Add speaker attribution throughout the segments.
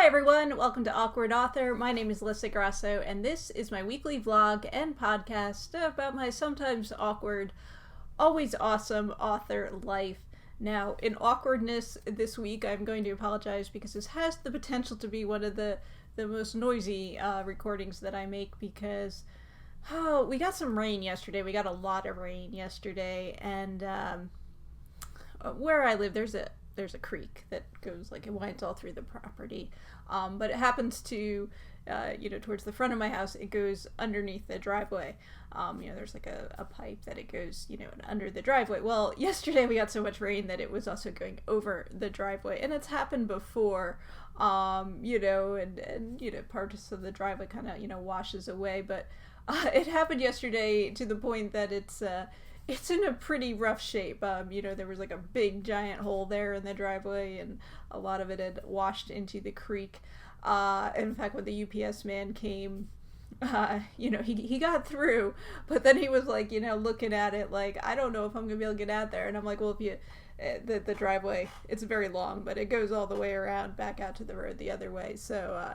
Speaker 1: everyone, welcome to Awkward Author. My name is Alyssa Grasso, and this is my weekly vlog and podcast about my sometimes awkward, always awesome author life. Now, in awkwardness this week, I'm going to apologize because this has the potential to be one of the most noisy recordings that I make because we got some rain yesterday. We got a lot of rain yesterday, and where I live, there's a creek that goes, like, it winds all through the property, but it happens to towards the front of my house. It goes underneath the driveway. There's like a pipe that it goes under the driveway. Well, yesterday we got so much rain that it was also going over the driveway, and it's happened before, and parts of the driveway kind of washes away, but it happened yesterday to the point that it's in a pretty rough shape. There was like a big giant hole there in the driveway, and a lot of it had washed into the creek. In fact, when the UPS man came, he got through, but then he was like, looking at it like, I don't know if I'm gonna be able to get out there. And I'm like, well, if you, the driveway, it's very long, but it goes all the way around back out to the road the other way. So,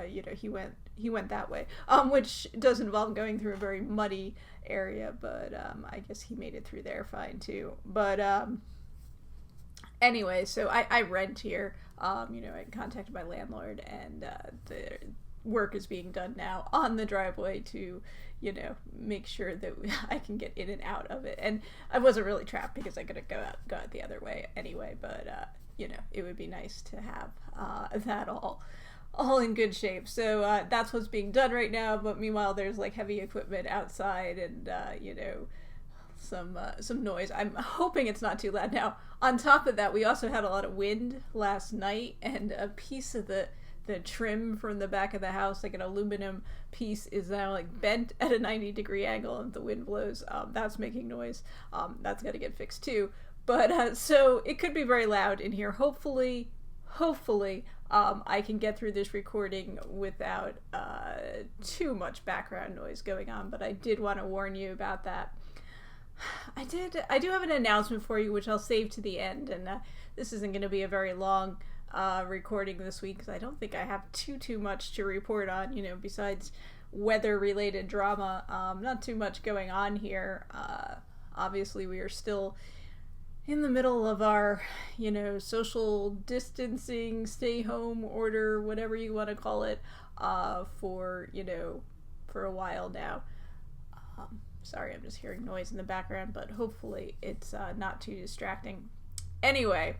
Speaker 1: he went that way, which does involve going through a very muddy area, but I guess he made it through there fine too. But anyway, so I rent here. I contacted my landlord, and the work is being done now on the driveway to make sure that I can get in and out of it. And I wasn't really trapped because I could go out the other way anyway, but it would be nice to have that all in good shape. So that's what's being done right now, but meanwhile there's like heavy equipment outside, and some noise. I'm hoping it's not too loud. Now, on top of that, we also had a lot of wind last night, and a piece of the trim from the back of the house, like an aluminum piece, is now like bent at a 90-degree angle, and the wind blows. That's making noise. That's got to get fixed too. But so it could be very loud in here. Hopefully I can get through this recording without too much background noise going on, but I did want to warn you about that. I do have an announcement for you, which I'll save to the end, and this isn't going to be a very long recording this week, because I don't think I have too much to report on, besides weather-related drama. Not too much going on here. Obviously, we are still in the middle of our, social distancing, stay home order, whatever you want to call it, for a while now. Sorry, I'm just hearing noise in the background, but hopefully it's not too distracting. Anyway,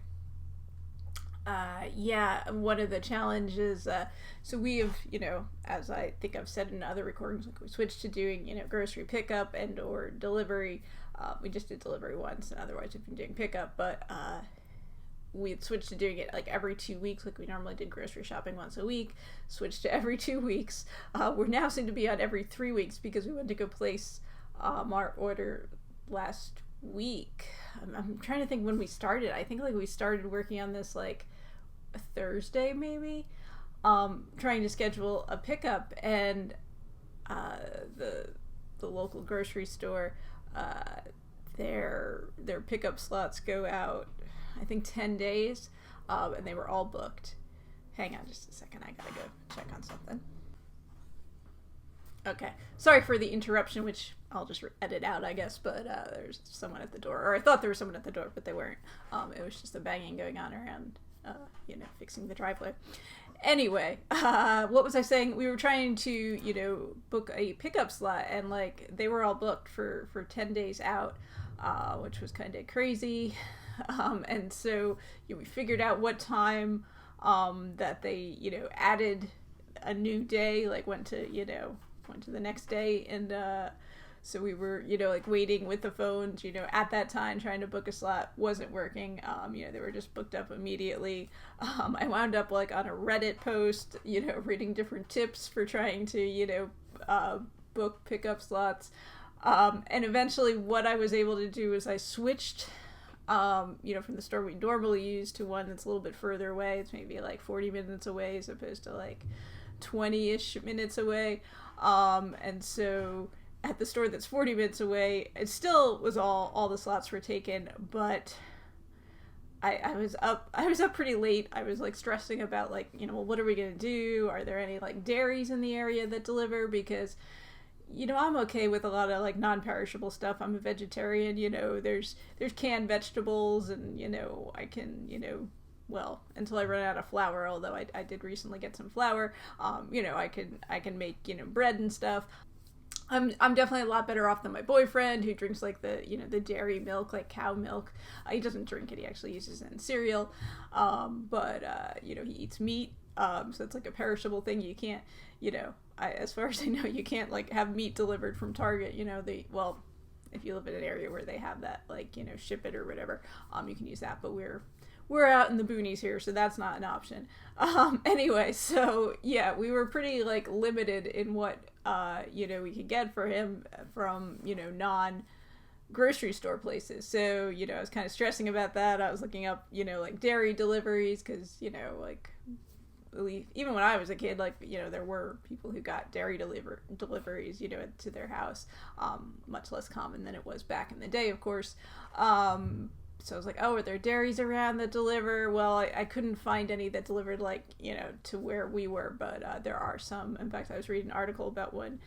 Speaker 1: one of the challenges, so we have, as I think I've said in other recordings, like we switched to doing, grocery pickup and or delivery. We just did delivery once, and otherwise we've been doing pickup, but we had switched to doing it like every 2 weeks, like we normally did grocery shopping once a week, switched to every 2 weeks. We're now seem to be on every 3 weeks because we went to go place our order last week. I'm trying to think when we started. I think like we started working on this like a Thursday maybe, trying to schedule a pickup, and the local grocery store, their pickup slots go out I think 10 days, and they were all booked. Hang on just a second, I gotta go check on something. Okay, sorry for the interruption, which I'll just edit out, I guess, but there's someone at the door, or I thought there was someone at the door, but they weren't. It was just a banging going on around, fixing the driveway. Anyway, what was I saying? We were trying to, book a pickup slot, and like they were all booked for 10 days out, which was kind of crazy. And so we figured out what time that they, added a new day, like went to the next day, and so we were like waiting with the phones at that time, trying to book a slot. Wasn't working. They were just booked up immediately. I wound up like on a Reddit post, reading different tips for trying to book pickup slots, and eventually what I was able to do is I switched from the store we normally use to one that's a little bit further away. It's maybe like 40 minutes away as opposed to like 20-ish minutes away. And so at the store that's 40 minutes away, it still was all the slots were taken, but I was up pretty late. I was like stressing about like, well, what are we gonna do? Are there any like dairies in the area that deliver? Because I'm okay with a lot of like non-perishable stuff. I'm a vegetarian. There's canned vegetables, and I can well, until I run out of flour. Although I did recently get some flour. I can make bread and stuff. I'm definitely a lot better off than my boyfriend, who drinks like the dairy milk, like cow milk. He doesn't drink it; he actually uses it in cereal. But he eats meat. So it's like a perishable thing. You can't, as far as I know, you can't like have meat delivered from Target. If you live in an area where they have that, like ship it or whatever, you can use that. But we're out in the boonies here, so that's not an option. Anyway, so yeah, we were pretty like limited in what we could get for him from non grocery store places. So I was kind of stressing about that. I was looking up like dairy deliveries, because like even when I was a kid, like there were people who got dairy deliveries to their house, much less common than it was back in the day, of course. So I was like, oh, are there dairies around that deliver? Well, I couldn't find any that delivered like, to where we were, but there are some. In fact, I was reading an article about one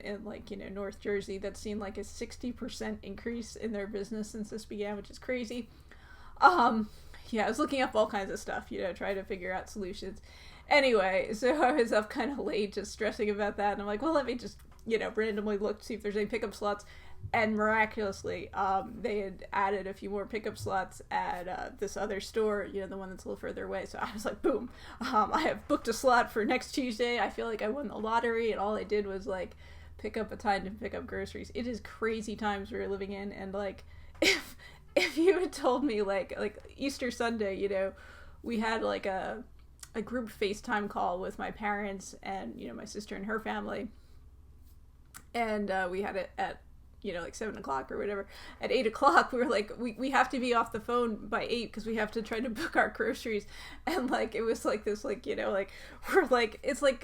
Speaker 1: in like, North Jersey that's seen like a 60% increase in their business since this began, which is crazy. Yeah, I was looking up all kinds of stuff, trying to figure out solutions. Anyway, so I was up kind of late just stressing about that, and I'm like, well, let me just, randomly look to see if there's any pickup slots. And miraculously, they had added a few more pickup slots at this other store, the one that's a little further away. So I was like, boom, I have booked a slot for next Tuesday. I feel like I won the lottery, and all I did was like pick up a time to pick up groceries. It is crazy times we're living in, and like if you had told me like Easter Sunday, we had like a group FaceTime call with my parents and my sister and her family, and we had it at like 7:00 or whatever. At 8:00, we were like, we have to be off the phone by 8 because we have to try to book our groceries. And like, it was like this, like, like, we're like, it's like,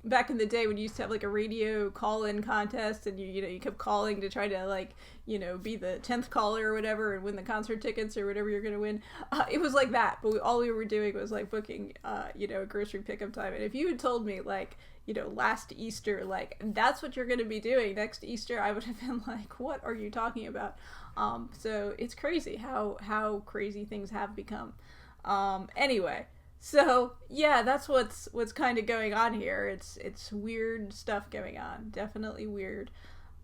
Speaker 1: back in the day when you used to have like a radio call-in contest, and you kept calling to try to like, be the 10th caller or whatever and win the concert tickets or whatever you're going to win. It was like that, but all we were doing was like booking, a grocery pickup time. And if you had told me like, last Easter, like, that's what you're going to be doing next Easter, I would have been like, what are you talking about? So it's crazy how crazy things have become. Anyway, so yeah, that's what's kind of going on here. It's weird stuff going on. Definitely weird.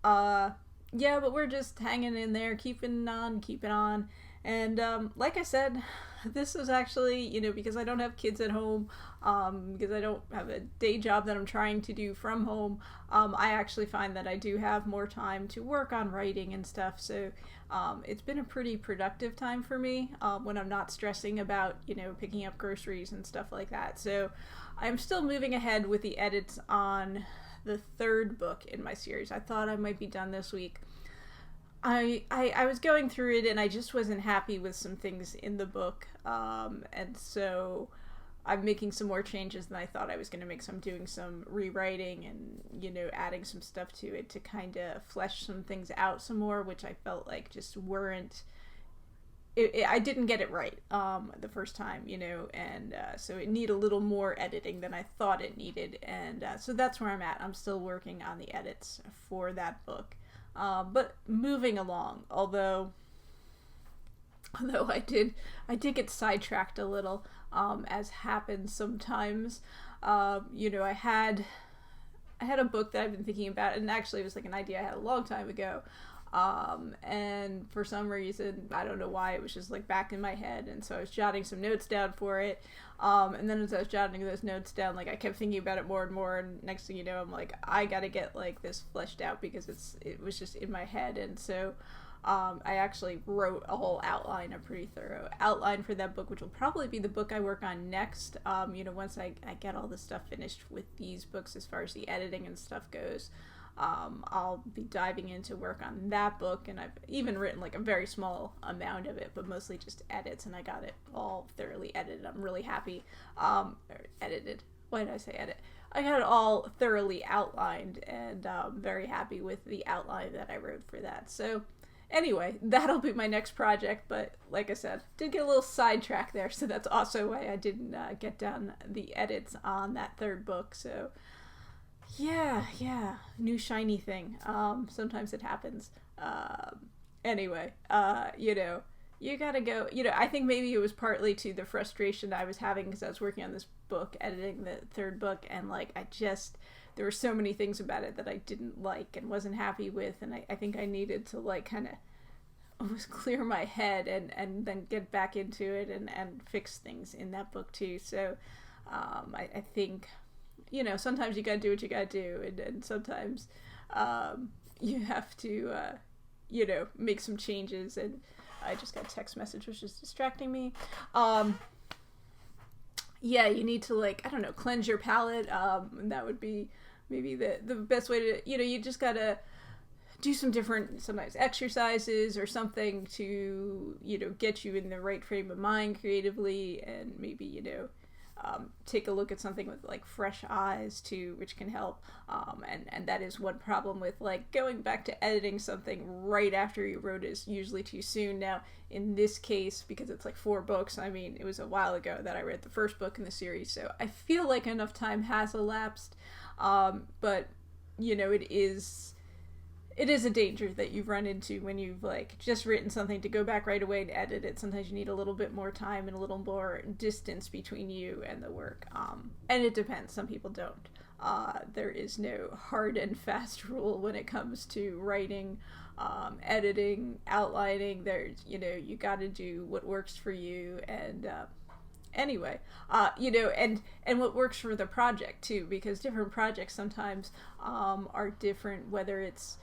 Speaker 1: Yeah, but we're just hanging in there, keeping on. And like I said, this is actually, because I don't have kids at home, because I don't have a day job that I'm trying to do from home, I actually find that I do have more time to work on writing and stuff. So it's been a pretty productive time for me when I'm not stressing about, picking up groceries and stuff like that. So I'm still moving ahead with the edits on the third book in my series. I thought I might be done this week. I was going through it, and I just wasn't happy with some things in the book, and so I'm making some more changes than I thought I was going to make. So I'm doing some rewriting and, adding some stuff to it to kind of flesh some things out some more, which I felt like just weren't, I didn't get it right the first time, and so it needed a little more editing than I thought it needed, and so that's where I'm at. I'm still working on the edits for that book. But moving along, although I did get sidetracked a little, as happens sometimes. I had a book that I've been thinking about, and actually it was like an idea I had a long time ago. And for some reason, I don't know why, it was just like back in my head, and so I was jotting some notes down for it. And then as I was jotting those notes down, like I kept thinking about it more and more, and next thing you know, I'm like, I gotta get like this fleshed out because it was just in my head. And so I actually wrote a whole outline, a pretty thorough outline for that book, which will probably be the book I work on next. Once I get all the stuff finished with these books as far as the editing and stuff goes. I'll be diving into work on that book, and I've even written like a very small amount of it, but mostly just edits, and I got it all thoroughly edited. I'm really happy. Edited. Why did I say edit? I got it all thoroughly outlined, and very happy with the outline that I wrote for that. So Anyway, that'll be my next project, but like I said, did get a little sidetracked there, so that's also why I didn't get done the edits on that third book. So yeah, new shiny thing. Sometimes it happens. Anyway, you gotta go. I think maybe it was partly to the frustration I was having because I was working on this book, editing the third book, and like there were so many things about it that I didn't like and wasn't happy with, and I think I needed to like kind of almost clear my head and then get back into it and fix things in that book too. So I think, sometimes you gotta do what you gotta do, and sometimes you have to, make some changes. And I just got a text message which is distracting me. Yeah, you need to, like, I don't know, cleanse your palate. And that would be maybe the best way to, you just gotta do some different, sometimes exercises or something to, get you in the right frame of mind creatively, and maybe, take a look at something with like fresh eyes too, which can help. And that is one problem with like going back to editing something right after you wrote is usually too soon. Now, in this case, because it's like 4 books, I mean, it was a while ago that I read the first book in the series, so I feel like enough time has elapsed. But it is a danger that you've run into when you've like just written something to go back right away and edit it. Sometimes you need a little bit more time and a little more distance between you and the work. And it depends. Some people don't. There is no hard and fast rule when it comes to writing, editing, outlining. There's, you got to do what works for you. And anyway, and what works for the project too, because different projects sometimes are different, whether it's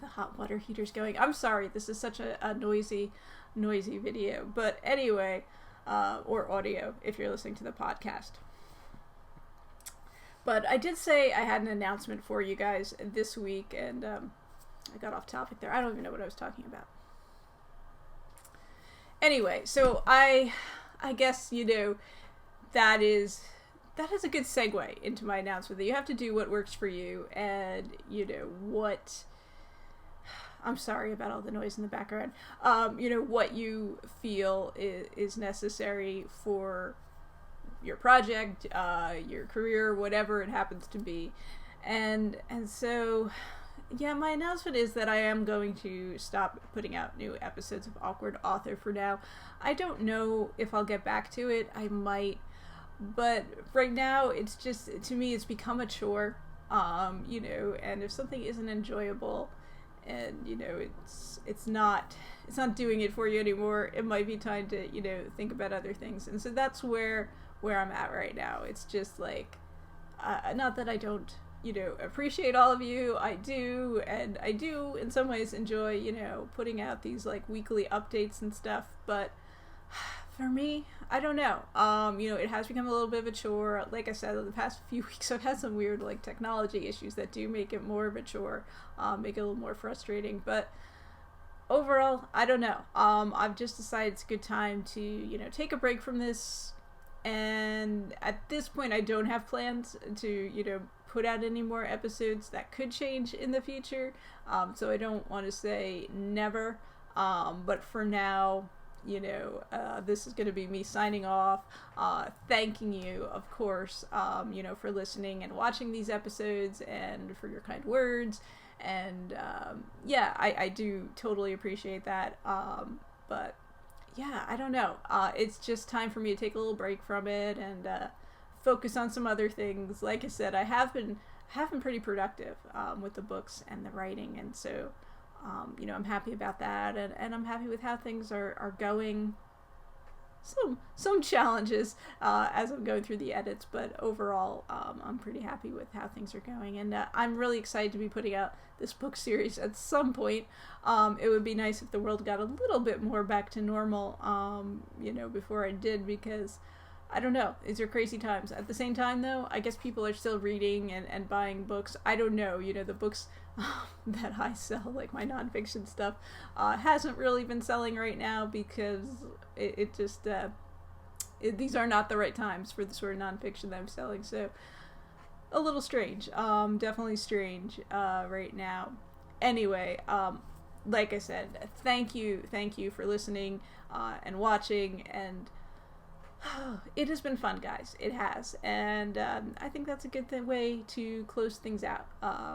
Speaker 1: the hot water heater's going. I'm sorry, this is such a noisy video. But anyway, or audio if you're listening to the podcast. But I did say I had an announcement for you guys this week, and I got off topic there. I don't even know what I was talking about. Anyway, so I guess, that is a good segue into my announcement, that you have to do what works for you, and, what... I'm sorry about all the noise in the background. What you feel is necessary for your project, your career, whatever it happens to be. And so, yeah, my announcement is that I am going to stop putting out new episodes of Awkward Author for now. I don't know if I'll get back to it. I might. But right now, it's just, to me, it's become a chore. And if something isn't enjoyable, and it's not doing it for you anymore, it might be time to think about other things. And so that's where I'm at right now. It's just like, not that I don't appreciate all of you. I do, and I do in some ways enjoy putting out these like weekly updates and stuff, but for me, I don't know. It has become a little bit of a chore. Like I said, in the past few weeks, I've had some weird like technology issues that do make it more of a chore, make it a little more frustrating. But overall, I don't know. I've just decided it's a good time to take a break from this. And at this point, I don't have plans to put out any more episodes. That could change in the future. So I don't want to say never. But for now, this is going to be me signing off, thanking you, of course, for listening and watching these episodes, and for your kind words, and I do totally appreciate that, but yeah, I don't know, it's just time for me to take a little break from it and focus on some other things. Like I said, I have been pretty productive with the books and the writing, and so I'm happy about that, and I'm happy with how things are going. Some challenges as I'm going through the edits, but overall I'm pretty happy with how things are going, and I'm really excited to be putting out this book series at some point. It would be nice if the world got a little bit more back to normal, before I did, because I don't know, these are crazy times. At the same time, though, I guess people are still reading and buying books. I don't know, the books that I sell, like my nonfiction stuff, hasn't really been selling right now, because it just, these are not the right times for the sort of nonfiction that I'm selling, so a little strange, definitely strange right now. Anyway, like I said, thank you for listening and watching, and it has been fun, guys. It has, and I think that's a good way to close things out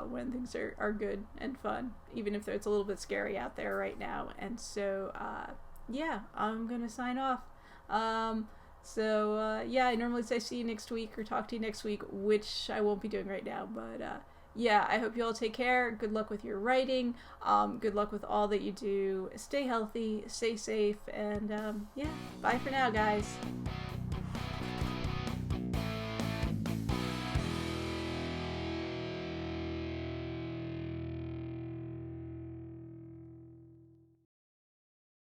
Speaker 1: when things are good and fun, even if it's a little bit scary out there right now. And so, yeah, I'm gonna sign off. Yeah, I normally say see you next week or talk to you next week, which I won't be doing right now, but yeah, I hope you all take care. Good luck with your writing. Good luck with all that you do. Stay healthy, stay safe, and yeah, bye for now, guys.